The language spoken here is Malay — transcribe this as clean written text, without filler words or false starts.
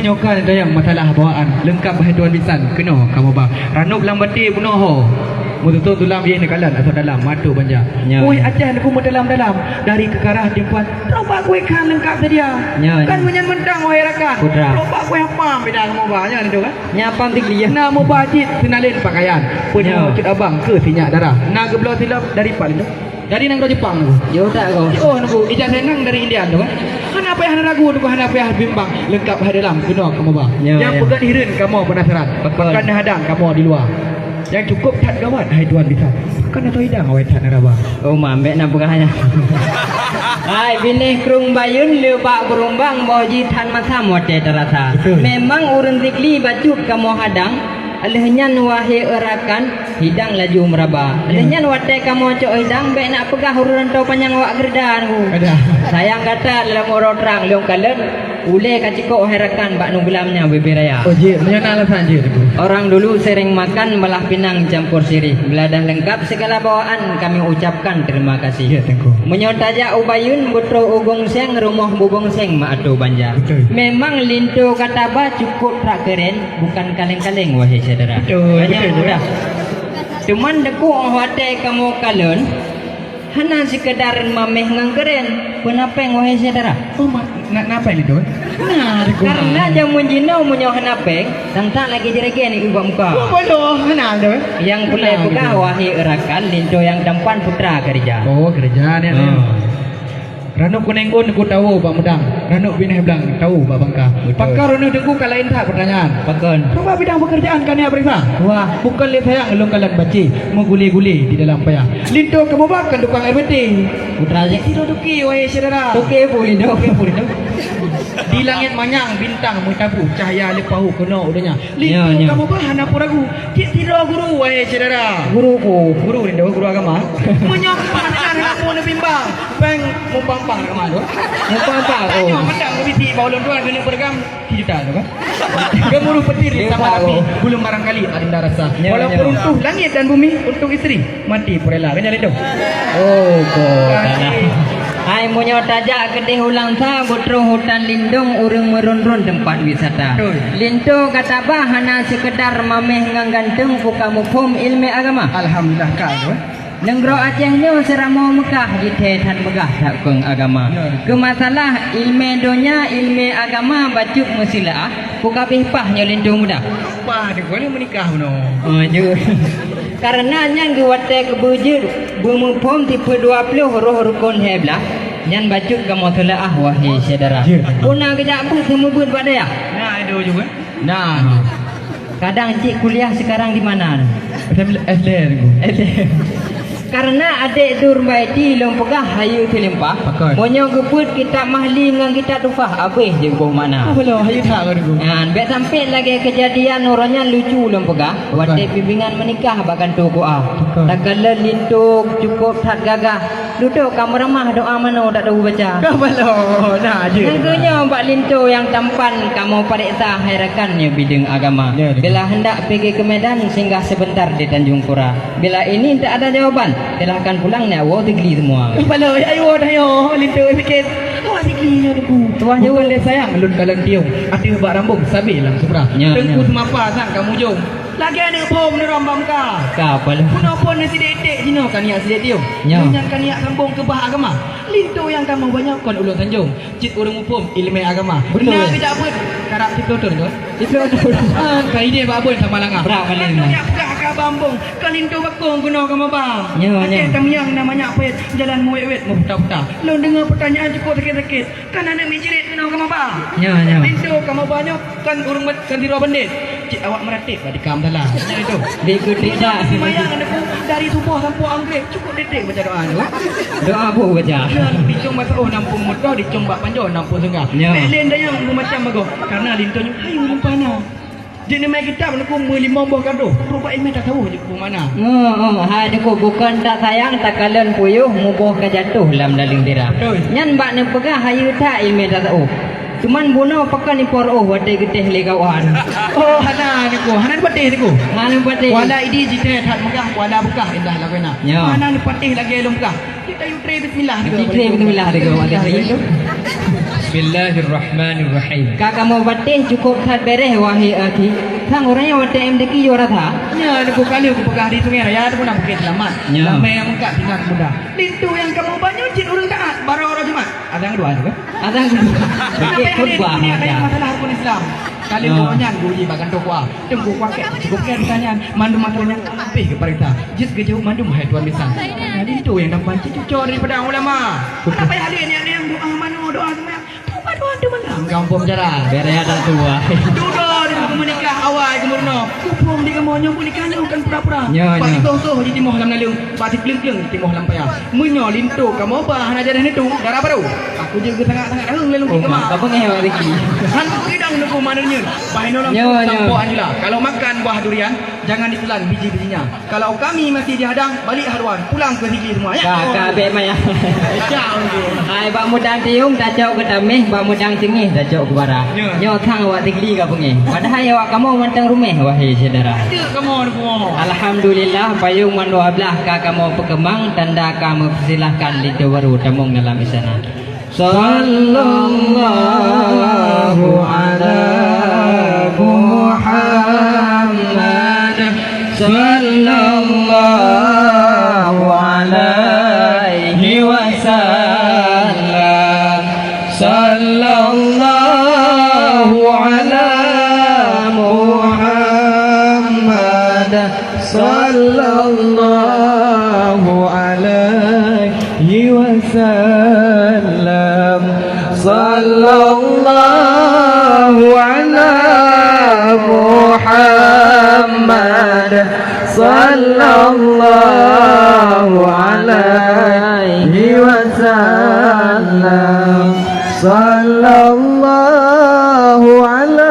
menyokan ada yang masalah bawaan lengkap bahagian lisan kena kamu ba ranuk lambati bunuh ho mutu tulam ye nekalan atau dalam matu banja oi ajar aku dalam dari kekarah timpuan roba kue kan lengkap sedia kan menyan mentang wahai rakan roba kue apa beda kamu ba nya itu kan nyapam tikli na mu bajit sinalin pakaian punya cut abang ke sinyak darah na geblo silap dari palin tu dari nang Jepang tu yo tak kau oh nunggu ijaz nang dari India tu kan kenapa yang ragu tu kenapa yang bimbang lengkap hai dalam kena kamu ba yang pegang hirin kamu penasaran pakan hadang kamu di luar yang cukup tak gawat hai tuan bisa kan atau hidang awak tak naraba oh mambe nak pegahnya hai binih krung bayun leupak berumbang boji tan masa mote terasa memang urun tikli baju kamu hadang alehnya wahe erakan hidang laju meraba alehnya wate kamu cok hidang be nak pegah urunan tau panjang awak gerdan sayang kata dalam orang terang leong kalen ule kaciko herakan bak nunggulamnya beberaya oh je menyana alasan je orang dulu sering makan belah pinang campur sirih bila dah lengkap segala bawaan kami ucapkan terima kasih ya tengku menyotaja ubayun butro ugong seng rumah bubong seng maatu banja memang linto kata ba cukup tak keren bukan kaleng-kaleng wahai saudara banyak mudah cuman deku wate kamu kalen hana sekedar mameh ngangkeren penapeng wahai saudara oh nak apa ini tu karena jamun jino munyo hanapeng tangta lagi jeregen ni ibu muka oh bodoh mana tu yang pulai buka wahai erakan linto yang dampan putra kerja oh kerja ni Ranuk kunengkun aku tahu Pak Medang. Ranuk bineh belang tahu Pak Bangka. Pakar ranuk dengku kalain tak pertanyaan. Pakon. Rumah bidang pekerjaan kan ya periksa. Wah, bukan lihat sayang elong kalan baci, mengguli-guli di dalam payah. Linto kamu bahkan tukang air peti. Putra je. Tidak duki wahai saudara. Tuke pun linto. Di langit manyang bintang mutabu cahaya lepahu kena udahnya. Linto kamu bahan apa ragu? Tidak guru wahai saudara. Guru linto guru agama. Menyok panas aku nak bimbang. Peng mumpang nak kemana? Mumpang oh. Tanya mendang lebih bau lontuan kena bergam kita tu kan. Gemuruh petir sama api belum barangkali ada rasa. Walaupun runtuh langit dan bumi untuk isteri mati purela kan jadi tu. Oh kok. Hai monyo tajak kedih ulang sa butro hutan lindung urang merun-run tempat wisata. Linto kata bah hana sekedar mameh nganggantung puka mukum ilmu agama. Alhamdulillah kau. Nenggro Acehnya seramo Mekah jite tan megah tak keng agama. Kemasalah ilmu donya ilmu agama bacuk musilah puka pihpahnya lindung muda. Wah, dia boleh menikah no. Oh je. Karena yang gewate kebujur bumupom tipe 20 roh rukun heblah. Nyan bacuk kamu telah wahai saudara. Puna kejap pun semua buat pada ya. Nah, itu juga. Nah. Kadang cik kuliah sekarang di mana? SLR. Karena adik durbaiti long pegah hayu telimpah. Monyo gebut kita mahli dengan kita tufah habis je buh mana. Belum hayu tak aku. Kan bet sampai lagi kejadian orangnya lucu long pegah. Wate bimbingan menikah bahkan tu doa. Tak kala lintuk cukup tak gagah. Duduk kamar ramah doa mana tak tahu baca. Kau belum. Nah je. Nantinya Pak Linto yang tampan kamu periksa harakannya bidang agama. Bila hendak pergi ke Medan singgah sebentar di Tanjung Pura. Bila ini tak ada jawaban, silahkan pulangnya. Wow, tigli semua. Belum. Ayo dah yo. Linto sikit. Awak tigli yo tu. Tuan je boleh sayang lun kalang tiung. Ati ubak rambung sabi lang seberah. Tengku semapa sang kamu jom. Lagi ada pom ni rambam ka. Ka apa lah. Puno pun nasi dedek jino kan ya sedek tiung. Yang kan ya sambung ke bah agama. Linto yang kamu banyak kon ulun Tanjung. Cit urang upum ilmu agama. Benar kejap pun. Karap tipe-tipe tu. Tipe-tipe. Kai dia ba pun sama langah. Berapa kali ni? Ya ka bambung. Kalinto bakong kuno kamu bang. Nya. Tamyang namanya apa? Jalan muwet mu putar-putar. Lu dengar pertanyaan cukup sakit-sakit. Kan ada mijirit kuno kamu bang. Nya. Linto kamu banyak kan urang kan diro bandit. Cik awak meratik pada kam dalam. Macam itu. Ikut tidak. Semayang ada dari subuh sampai anggrek cukup detik baca doa tu. Doa apa baca? Dicung masuk nampung motor, dicung bak panjang nampung senggah. Lain dah yang macam bagus. Karena lintonya hayu lumpana. Jadi mai kita menukung 5 buah gaduh. Rupa ini tak tahu je ke mana. Hai deku bukan tak sayang tak kalen puyuh mubuh ke jatuh dalam daling dira. Nyan bak ne pegah hayu tak ilmu tak tahu. Cuman bunuh pakai ni por wate getih le kawan. Oh hana niku, hana patih niku. Hana patih. Wala idi jite tak megah wala bekah indah lah kena. Hana ni patih lagi lum bekah. Kita yu tre bismillah. Tre bismillah deku. Bismillahirrahmanirrahim. Kakak mau batih cukup tak beres wahai akhi. Sang orangnya batih MDK juara tha. Ya, aku kali aku pegah di sungai raya aku nak bukit selamat. Ya. Lama yang engkak tinggal mudah. Itu yang kamu banyak jin orang taat barang orang Jumat. Ada yang dua juga. Ada yang bukit khutbah Ini ada yang ada. masalah rukun Islam. Kali Ya. gonya guji bagan tokwa. Tunggu pakai cukup kan ditanya mandu masalahnya lebih kepada kita. Jis kejauh mandu hai tuan bisa. Nah, itu yang dapat cucur daripada ulama. Kenapa ya ada yang doa manu doa semua. Doa tu mana? Kampung jarang. Beres ada tua. Duduk di rumah menikah awal kemurno. Kupung di kemonyo pun nikahnya bukan pura-pura. Ya, Pak ya. toh di timoh lam nalung, pak kleng-kleng timoh lam payah. Munyo lintu kamu bah hana jadah itu darah baru. Aku juga sangat-sangat lelung Oh, ke kemah. apa ngeh wak Riki? Han kidang nuku mananya. Bahino lam Ya, ya. sampo anjula. Kalau makan buah durian jangan ditelan biji-bijinya. Kalau kami masih dihadang balik haruan pulang ke sini semua ya. Kakak bek maya. Jauh tu. Hai bak mudang tiung dah jauh ke tamih, bak mudang cengih dah jauh ke bara. Ya. Nyo thang awak tigli ka pengih. Padahal awak kamu mantang rumah wahai saudara. Ada kamu nuku. Alhamdulillah payung mandu ablah ka kamu pekemang tanda kamu persilahkan litu baru tamung dalam istana. Sallallahu ala Muhammad sallallahu alaihi wasallam sallallahu ala Muhammad sallallahu alaihi wasallam sallallahu ala Muhammad sallallahu alaihi wasallam sallallahu ala